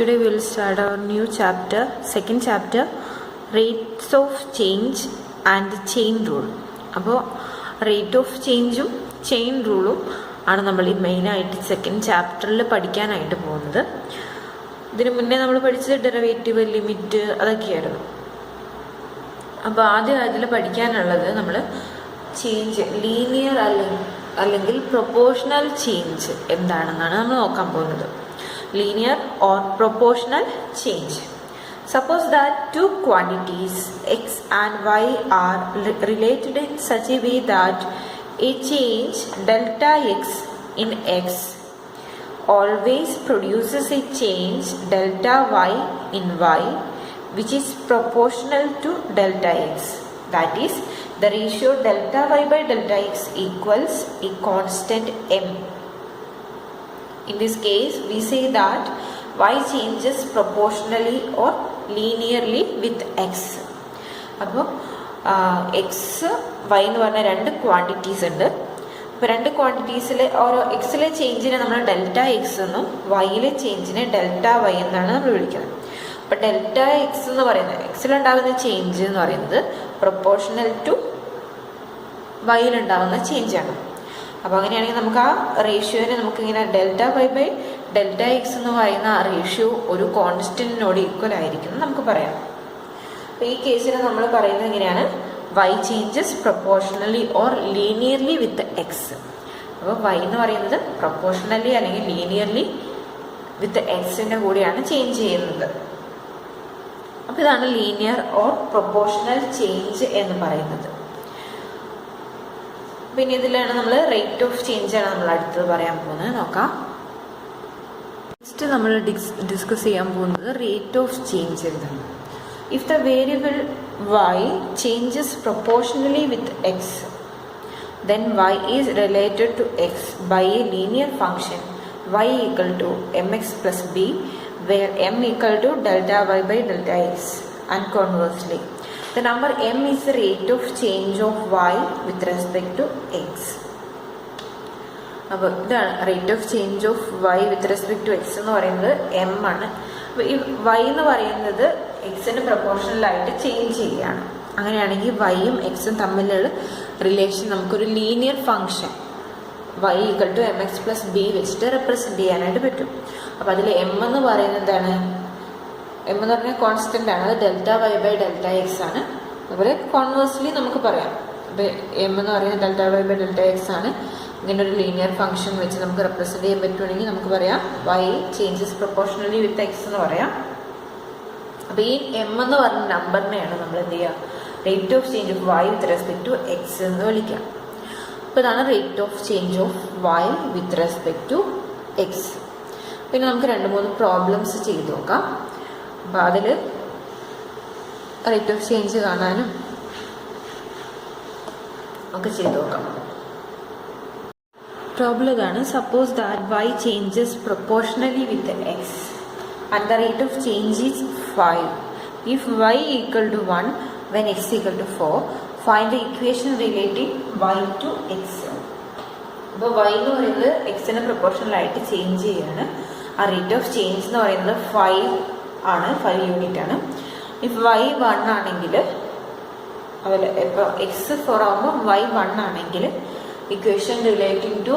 Today we will start our new chapter, second chapter, rates of change and chain rule. അപ്പോൾ rate of ചേഞ്ചും chain റൂളും ആണ് നമ്മൾ ഈ മെയിനായിട്ട് second ചാപ്റ്ററിൽ പഠിക്കാനായിട്ട് പോകുന്നത്. ഇതിന് മുന്നേ നമ്മൾ പഠിച്ചത് ഡെറിവേറ്റീവ്, ലിമിറ്റ്, അതൊക്കെയായിരുന്നു. അപ്പോൾ ആദ്യം അതിൽ പഠിക്കാനുള്ളത് നമ്മൾ ചേഞ്ച്, ലീനിയർ അല്ലെങ്കിൽ പ്രൊപ്പോർഷണൽ ചേഞ്ച് എന്താണെന്നാണ് നമ്മൾ നോക്കാൻ പോകുന്നത്. Linear or proportional change. Suppose that two quantities x and y are related in such a way that a change delta x in x always produces a change delta y in y which is proportional to delta x. That is, the ratio delta y by delta x equals a constant m. In this case, we say that y changes proportionally or linearly with x. അപ്പോൾ X Y എന്ന് പറഞ്ഞ രണ്ട് quantities ഉണ്ട്. അപ്പോൾ രണ്ട് ക്വാണ്ടിറ്റീസിലെ ഓരോ എക്സിലെ ചേഞ്ചിനെ നമ്മൾ delta X എന്നും വൈയിലെ ചേഞ്ചിനെ ഡെൽറ്റ വൈ എന്നാണ് നമ്മൾ വിളിക്കുന്നത്. അപ്പോൾ ഡെൽറ്റ എക്സ് എന്ന് പറയുന്നത്, എക്സിലുണ്ടാകുന്ന ചേഞ്ച് എന്ന് പറയുന്നത് പ്രൊപ്പോർഷണൽ ടു വൈയിലുണ്ടാകുന്ന ചേഞ്ചാണ്. അപ്പോൾ അങ്ങനെയാണെങ്കിൽ നമുക്ക് ആ റേഷ്യോനെ നമുക്കിങ്ങനെ delta y by delta x എന്ന് പറയുന്ന ആ റേഷ്യോ ഒരു കോൺസ്റ്റൻറ്റിനോട് ഈക്വൽ ആയിരിക്കും എന്ന് നമുക്ക് പറയാം. അപ്പോൾ ഈ കേസിൽ നമ്മൾ പറയുന്നത് എങ്ങനെയാണ്, y changes proportionally or linearly with x. അപ്പോൾ വൈ എന്ന് പറയുന്നത് പ്രൊപ്പോർഷണലി അല്ലെങ്കിൽ ലീനിയർലി വിത്ത് എക്സിൻ്റെ കൂടെയാണ് ചേഞ്ച് ചെയ്യുന്നത്. അപ്പോൾ ഇതാണ് ലീനിയർ ഓർ പ്രൊപ്പോർഷണൽ ചേഞ്ച് എന്ന് പറയുന്നത്. പിന്നെ ഇതിലാണ് നമ്മൾ റേറ്റ് ഓഫ് ചേഞ്ച് ആണ് നമ്മൾ അടുത്തത് പറയാൻ പോകുന്നത്. നോക്കാം. നെക്സ്റ്റ് നമ്മൾ ഡിസ്കസ് ചെയ്യാൻ പോകുന്നത് റേറ്റ് ഓഫ് ചേഞ്ച് എന്താണ്. If the variable y changes proportionally with x, then y is related to x by a linear function y equal to mx plus b, where m equal to delta y by delta x, and conversely the number m is the rate of change of y with respect to x. അപ്പോൾ ഇതാണ് rate of change of y with respect to x എന്ന് പറയുന്നത് M ആണ്. അപ്പോൾ ഈ Y എന്ന് പറയുന്നത് എക്സിന് പ്രൊപ്പോർഷണലായിട്ട് ചേഞ്ച് ചെയ്യുകയാണ്. അങ്ങനെയാണെങ്കിൽ വൈയും എക്സും തമ്മിലുള്ള റിലേഷൻ നമുക്കൊരു linear function y equal to m x plus b വെച്ചിട്ട് റെപ്രസെൻറ്റ് ചെയ്യാനായിട്ട് പറ്റും. അപ്പോൾ അതിൽ എം എന്ന് പറയുന്നത് എന്താണ്, എം എന്ന് പറഞ്ഞാൽ കോൺസ്റ്റൻ്റ് ആണ്, അത് delta y by delta x ആണ്. അതുപോലെ കോൺവേഴ്സ്ലി നമുക്ക് പറയാം, അപ്പോൾ എം എന്ന് പറയുന്നത് delta y by delta x ആണ്. ഇങ്ങനെ ഒരു ലീനിയർ ഫംഗ്ഷൻ വെച്ച് നമുക്ക് റെപ്രസെൻറ്റ് ചെയ്യാൻ പറ്റുവാണെങ്കിൽ നമുക്ക് പറയാം Y changes proportionally with X എന്ന് പറയാം. അപ്പോൾ ഈ എം എന്ന് പറഞ്ഞ നമ്പറിനെയാണ് നമ്മൾ എന്ത് ചെയ്യുക, rate of change of y with respect to x എന്ന് വിളിക്കാം. അപ്പോൾ ഇതാണ് rate of change of y with respect to x. പിന്നെ നമുക്ക് 2-3 പ്രോബ്ലംസ് ചെയ്ത് നോക്കാം. അപ്പോൾ അതിൽ റേറ്റ് ഓഫ് ചേഞ്ച് കാണാനും ഒക്കെ ചെയ്ത് നോക്കാം. പ്രോബ്ലം ഇതാണ്. Suppose that y changes proportionally with x and the rate of change is 5. If y equal to 1 when x equal to 4, find the equation relating y to x. അപ്പോൾ y എന്ന് പറയുന്നത് എക്സിന് പ്രൊപ്പോർഷണലായിട്ട് change ചെയ്യാണ്. ആ rate of change എന്ന് പറയുന്നത് 5 ആണ്, 5 unit ആണ്. ഇഫ് y 1 ആണെങ്കിൽ, അതുപോലെ ഇപ്പോൾ എക്സ് 4 ആകുമ്പോൾ y 1 ആണെങ്കിൽ equation relating to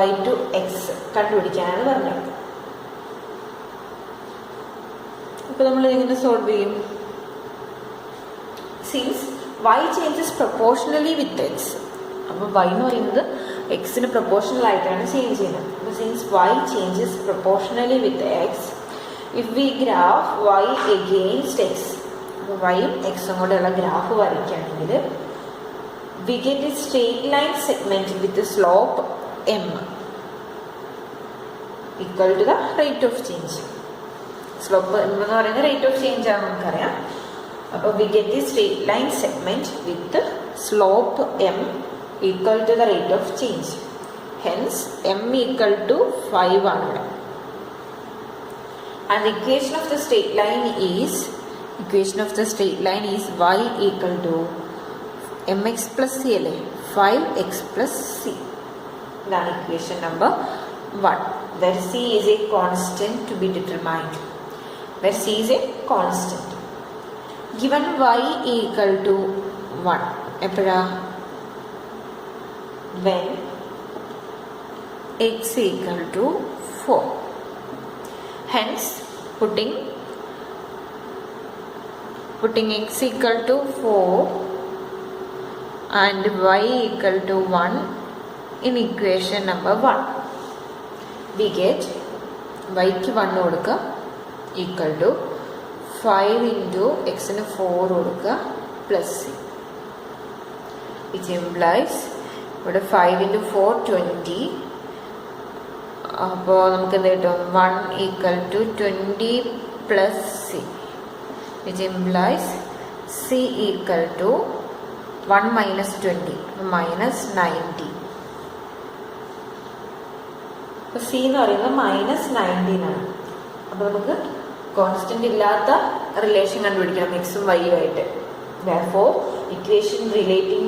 y to x കണ്ടുപിടിക്കാനാണ് പറഞ്ഞത്. അപ്പോൾ നമ്മൾ എങ്ങനെ സോൾവ് ചെയ്യും? Since y changes proportionally with x, അപ്പോൾ y എന്ന് പറയുന്നത് എക്സിന് പ്രൊപ്പോർഷണൽ ആയിട്ടാണ് ചേഞ്ച് ചെയ്യുന്നത്. അപ്പോൾ since y changes proportionally with x, if we graph y against x, അപ്പോൾ വൈയും എക്സും കൂടെയുള്ള ഗ്രാഫ് വരയ്ക്കുകയാണെങ്കിൽ we get a straight line segment with slope m equal to the rate of change. Slope m എന്ന് പറയുന്നത് rate of change ആണ് നമുക്കറിയാം. അപ്പോൾ we get a straight line segment with slope m equal to the rate of change. Hence m equal to 5 ആണ് ഇവിടെ. And the equation of the straight line is y equal to mx plus c അല്ലേ, 5x plus c. ഇതാണ് equation number 1, where C is a constant to be determined. Where C is a constant. Given y equal to 1. എപ്പോഴാ? When x equal to 4. Hence, putting x equal to 4 and y equal to 1 in equation number 1, we get y ക്ക് 1 കൊടുക്കുക equal to 5 into x ന് 4 കൊടുക്കുക plus c, which implies ഇവിടെ 5 into 4 20. അപ്പോൾ നമുക്ക് എന്ത് കിട്ടും? 1 equal to 20 plus c, which implies c equal to 1 minus 20 minus 90. അപ്പോൾ c എന്ന് പറയുന്നത് മൈനസ് 19 ആണ്. അപ്പോൾ നമുക്ക് കോൺസ്റ്റന്റ് ഇല്ലാത്ത റിലേഷൻ കണ്ടുപിടിക്കണം എക്സും വൈയും ആയിട്ട്. Therefore, equation relating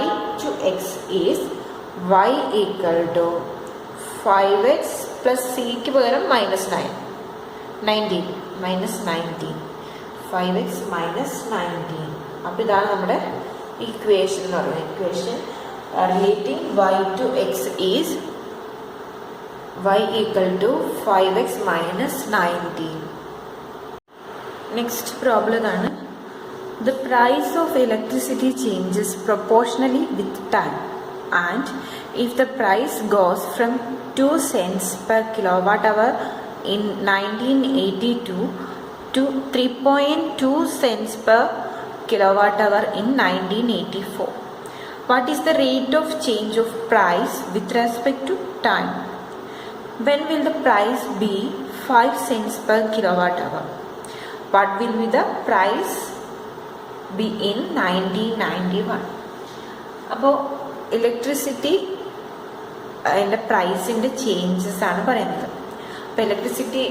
y to x is y equal to 5x plus c ക്ക് പകരം minus 19 minus 19, 5x minus 19. അപ്പോൾ ഇതാണ് നമ്മുടെ ഇക്വേഷൻ എന്ന് പറയുന്നത്. Equation relating y to x is y equal to 5x minus 19. Next problem ആണ്. The price of electricity changes proportionally with time, and if the price goes from 2 cents per kilowatt hour in 1982 to 3.2 cents per kilowatt hour in 1984, what is the rate of change of price with respect to time? When will the price be 5 cents per kilowatt hour? What will be the price be in 1991? അപ്പോൾ electricity അതിൻ്റെ പ്രൈസിൻ്റെ changes ആണ് പറയുന്നത്. അപ്പോൾ electricity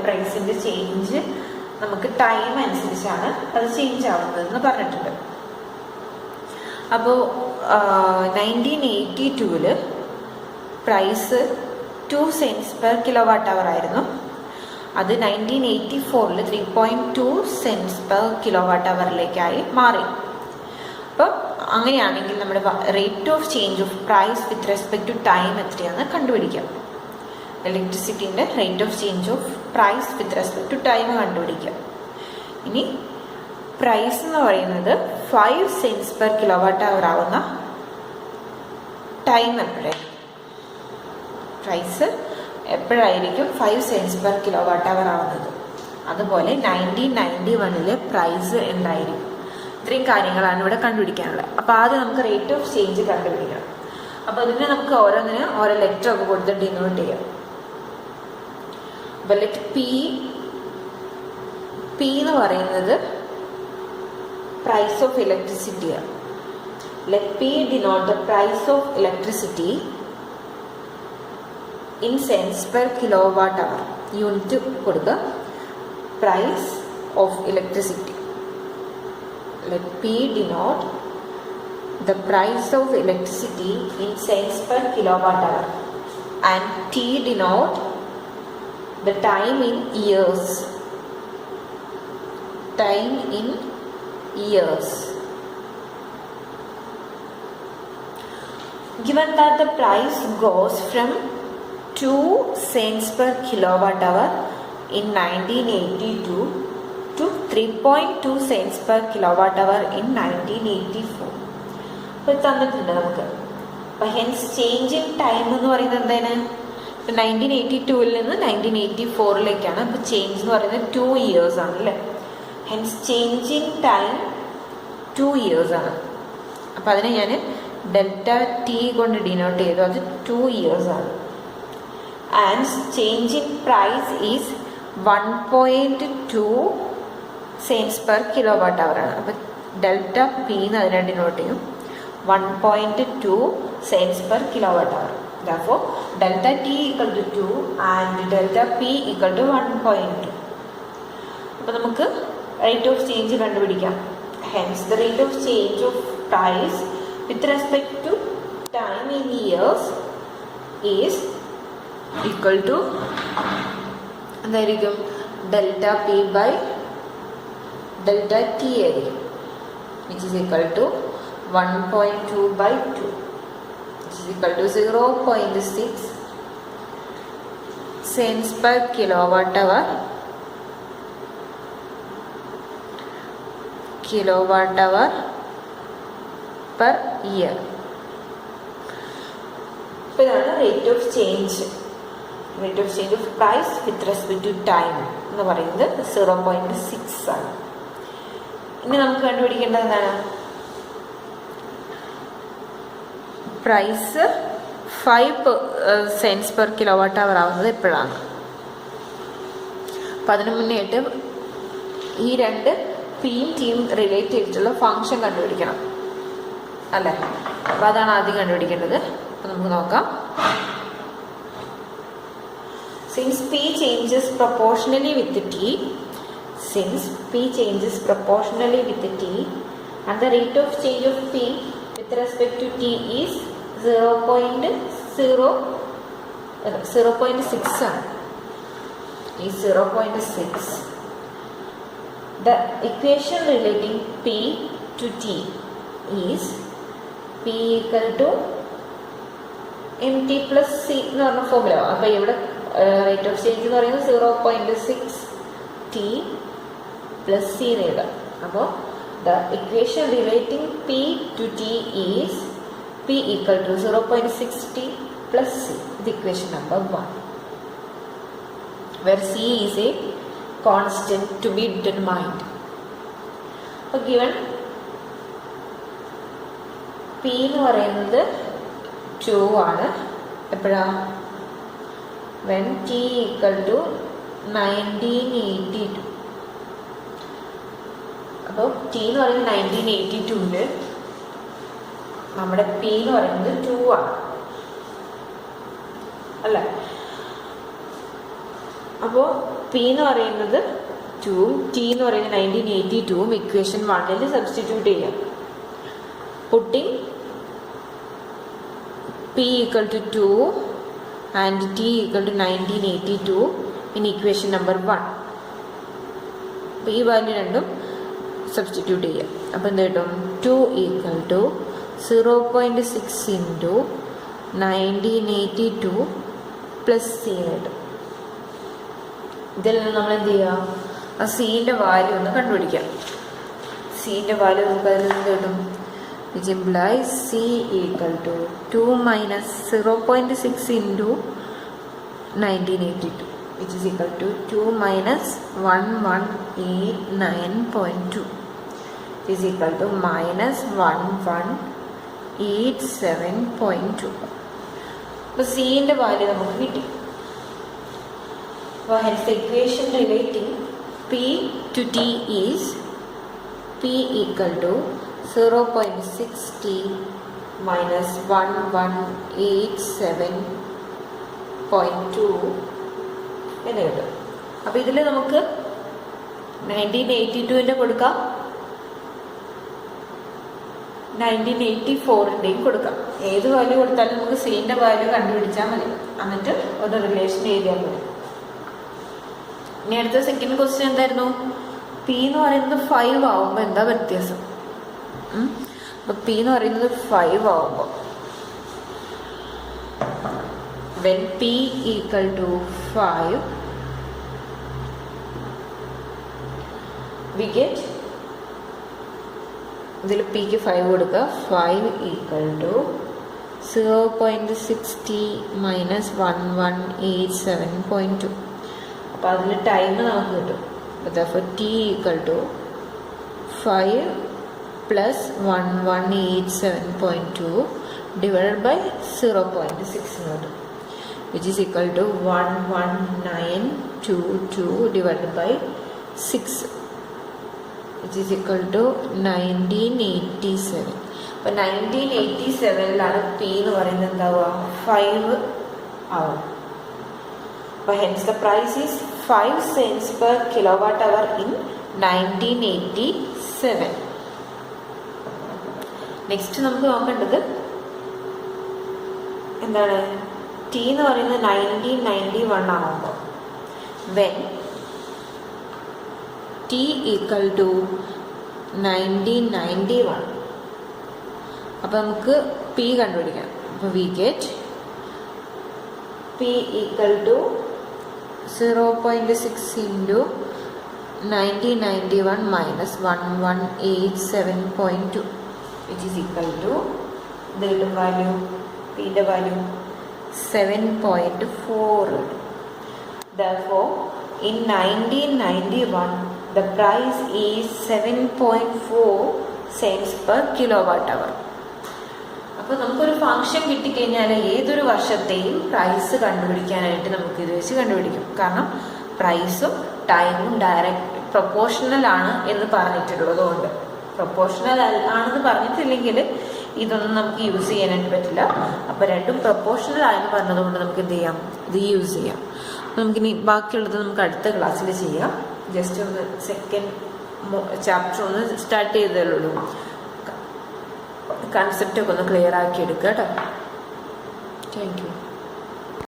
പ്രൈസിൻ്റെ change നമുക്ക് time അനുസരിച്ചാണ് അത് change ആവുന്നതെന്ന് പറഞ്ഞിട്ടുണ്ട്. അപ്പോൾ 1982 price 2 cents per kilowatt hour ആയിരുന്നു. അത് 1984 3.2 cents per kilowatt hourലേക്കായി മാറി. അപ്പോൾ അങ്ങനെയാണെങ്കിൽ നമ്മുടെ rate of change of price with respect to time എത്രയാണെന്ന് കണ്ടുപിടിക്കാം. ഇലക്ട്രിസിറ്റീൻ്റെ rate of change of price with respect to time കണ്ടുപിടിക്കാം. ഇനി പ്രൈസ് എന്ന് പറയുന്നത് 5 cents per kilowatt hour ആവുന്ന ടൈം എപ്പോഴായിരിക്കും? പ്രൈസ് എപ്പോഴായിരിക്കും 5 cents per kilowatt hour ആവുന്നത്? അതുപോലെ 1991 പ്രൈസ് എന്തായിരിക്കും? ഇത്രയും കാര്യങ്ങളാണ് ഇവിടെ കണ്ടുപിടിക്കാനുള്ളത്. അപ്പോൾ ആദ്യം നമുക്ക് റേറ്റ് ഓഫ് ചേഞ്ച് കണ്ടുപിടിക്കണം. അപ്പോൾ അതിനെ നമുക്ക് ഓരോന്നിനും ഓരോ ലെറ്റർ ഒക്കെ കൊടുത്ത് ഡിനോട്ട് ചെയ്യാം. അപ്പോൾ ലെറ്റ് പി എന്ന് പറയുന്നത് പ്രൈസ് ഓഫ് ഇലക്ട്രിസിറ്റിയാണ്. Let p denote the price of electricity in cents per kilowatt hour. Unit കൊടുക്കുക price of electricity. Let p denote the price of electricity in cents per kilowatt hour and T denote the time in years. Time in years. Given that the price goes from 2 cents per kilowatt hour in 1982 to 3.2 cents per kilowatt hour in 1984. അപ്പോൾ തന്നിട്ടുണ്ട് നമുക്ക്. അപ്പോൾ hence change in time എന്ന് പറയുന്നത് എന്താണ്? 1982 നിന്ന് 1984 അപ്പോൾ change എന്ന് പറയുന്നത് 2 years ആണ് അല്ലേ? Hence change in time 2 years ആണ്. അപ്പോൾ അതിനെ ഞാൻ ഡെൽറ്റ ടി കൊണ്ട് ഡിനോട്ട് ചെയ്തു. അത് 2 years ആണ്. And change in price is 1.2 cents per kilowatt hour ആണ്. അപ്പോൾ ഡെൽറ്റ പി എന്ന് അതിനെ ഡിനോട്ട് ചെയ്യും 1.2 cents per kilowatt hour. Therefore, delta T equal to 2 and delta P equal to 1.2. അപ്പോൾ നമുക്ക് റേറ്റ് ഓഫ് ചേഞ്ച് കണ്ടുപിടിക്കാം. Hence, the rate of change of price with respect to time in years is equal to എന്തായിരിക്കും? Delta p by delta t ആയിരിക്കും, which is equal to 1.2 by 2, which is equal to 0.6 cents per kilowatt hour per year. അപ്പോൾ ഇതാണ് rate of change of price with respect to time എന്ന് പറയുന്നത് 0.6 ആണ്. ഇനി നമുക്ക് കണ്ടുപിടിക്കേണ്ടത് എന്താണ്? Price 5 cents per kilowatt hour ആവുന്നത് എപ്പോഴാണ്? അപ്പം അതിനു മുന്നേയായിട്ട് ഈ രണ്ട് പിയും ടിയും റിലേറ്റ് ചെയ്തിട്ടുള്ള ഫങ്ഷൻ കണ്ടുപിടിക്കണം അല്ലേ? അപ്പോൾ അതാണ് ആദ്യം കണ്ടുപിടിക്കേണ്ടത്. അപ്പോൾ നമുക്ക് നോക്കാം. Since P changes proportionally with T, and the rate of change of P with respect to T is 0.6 ആണ്. ഈ 0.6. The equation relating P to T is P equal to mt plus C എന്ന് പറഞ്ഞ formula. അപ്പോൾ ഇവിടെ rate of change എന്ന് പറയുന്നത് 0.6 T plus C എന്ന് എഴുതാം. അപ്പോൾ the equation relating P to T is P equal to 0.6 T plus C, the equation number 1, where C is a constant to be determined. So given P എന്ന് പറയുന്നത് 2 ആണ്. എപ്പോഴാ? when T equal to 1982. അപ്പോൾ T എന്ന് പറയുന്നത് 1982 നമ്മുടെ P എന്ന് പറയുന്നത് 2 ആണ് അല്ലേ? അപ്പോൾ P എന്ന് പറയുന്നത് 2, T എന്ന് പറയുന്നത് 1982, ഇക്വേഷൻ 1 സബ്സ്റ്റിറ്റ്യൂട്ട് ചെയ്യാം. Putting P equal to 2 and T equal to 1982 in equation number 1. അപ്പോൾ ഈ വാല്യൂ രണ്ടും സബ്സ്റ്റിറ്റ്യൂട്ട് ചെയ്യാം. അപ്പോൾ എന്ത് കിട്ടും? 2 equal to 0.6 into 1982 plus C കിട്ടും. ഇതിൽ നിന്ന് നമ്മൾ എന്ത് ചെയ്യുക? ആ സീൻ്റെ വാല്യൂ ഒന്ന് കണ്ടുപിടിക്കാം. സീൻ്റെ വാല്യൂ നമുക്ക് അതിൽ നിന്ന് കിട്ടും, which implies C equal to 2 minus 0.6 into 1982, which is equal to 2 minus 1189.2, is equal to minus 1187.2. അപ്പോൾ സീൻ്റെ വാല്യൂ നമുക്ക് കിട്ടി. അപ്പോൾ hence the equation relating P to T is P equal to 0.6 T minus 1187.2 എന്ന് കിട്ടും. അപ്പോൾ ഇതിൽ നമുക്ക് 1982 കൊടുക്കാം, 1984 കൊടുക്കാം. ഏത് വാല്യൂ കൊടുത്താലും നമുക്ക് സീൻ്റെ വാല്യൂ കണ്ടുപിടിച്ചാൽ മതി. എന്നിട്ട് ഒരു റിലേഷൻ എഴുതിയാൽ മതി. ഇനി അടുത്ത സെക്കൻഡ് ക്വസ്റ്റ്യൻ എന്തായിരുന്നു? പി എന്ന് പറയുന്നത് 5 ആവുമ്പോൾ എന്താ വ്യത്യാസം? അപ്പോൾ പി എന്ന് പറയുന്നത് 5 ആവുമ്പോൾ when P equal to 5 we get, ഇതിൽ പിക്ക് 5 കൊടുക്കുക, 5 equal to 0.6 T minus 1187.2. അപ്പോൾ അതിൽ ടൈം നമുക്ക് കിട്ടും. അപ്പോൾ T equal to 5 plus 1187.2 divided by 0.6 കിട്ടും, which is equal to 11922 divided by 6, which is equal to 1987. അപ്പോൾ 1987 P എന്ന് പറയുന്നത് എന്താവുക? 5 ആവും. അപ്പോൾ hence the price is 5 cents per kilowatt hour in 1987. Next നമുക്ക് നോക്കേണ്ടത് എന്താണ്? ടി എന്ന് പറയുന്നത് 1991 ആകുമ്പോൾ വെൻ ടി ഈക്വൽ ടു 1991, അപ്പോൾ നമുക്ക് പി കണ്ടുപിടിക്കാം. അപ്പോൾ we get P equal to 0.6 into 1991 minus 1187.2 which is equal to ഇതിൻ്റെ വാല്യൂ, പിയുടെ value 7.4. Therefore, in 1991, the price is 7.4 cents per kilowatt hour. അപ്പോൾ നമുക്കൊരു ഫംഗ്ഷൻ കിട്ടിക്കഴിഞ്ഞാൽ ഏതൊരു വർഷത്തെയും പ്രൈസ് കണ്ടുപിടിക്കാനായിട്ട് നമുക്ക് ഇത് വെച്ച് കണ്ടുപിടിക്കും. കാരണം പ്രൈസും ടൈമും ഡയറക്റ്റ് പ്രൊപ്പോർഷണൽ ആണ് എന്ന് പറഞ്ഞിട്ടുള്ളതുകൊണ്ട്. പ്രൊപ്പോർഷണൽ ആണെന്ന് പറഞ്ഞിട്ടില്ലെങ്കിൽ ഇതൊന്നും നമുക്ക് യൂസ് ചെയ്യാനായിട്ട് പറ്റില്ല. അപ്പോൾ രണ്ടും പ്രൊപ്പോർഷണൽ ആയെന്ന് പറഞ്ഞതുകൊണ്ട് നമുക്ക് എന്ത് ചെയ്യാം, ഇത് യൂസ് ചെയ്യാം. നമുക്കിനി ബാക്കിയുള്ളത് നമുക്ക് അടുത്ത ക്ലാസ്സിൽ ചെയ്യാം. ജസ്റ്റ് ഒന്ന് സെക്കൻഡ് ചാപ്റ്റർ ഒന്ന് സ്റ്റാർട്ട് ചെയ്തതേ ഉള്ളൂ. കൺസെപ്റ്റൊക്കെ ഒന്ന് ക്ലിയർ ആക്കി എടുക്കുക കേട്ടോ. Thank you.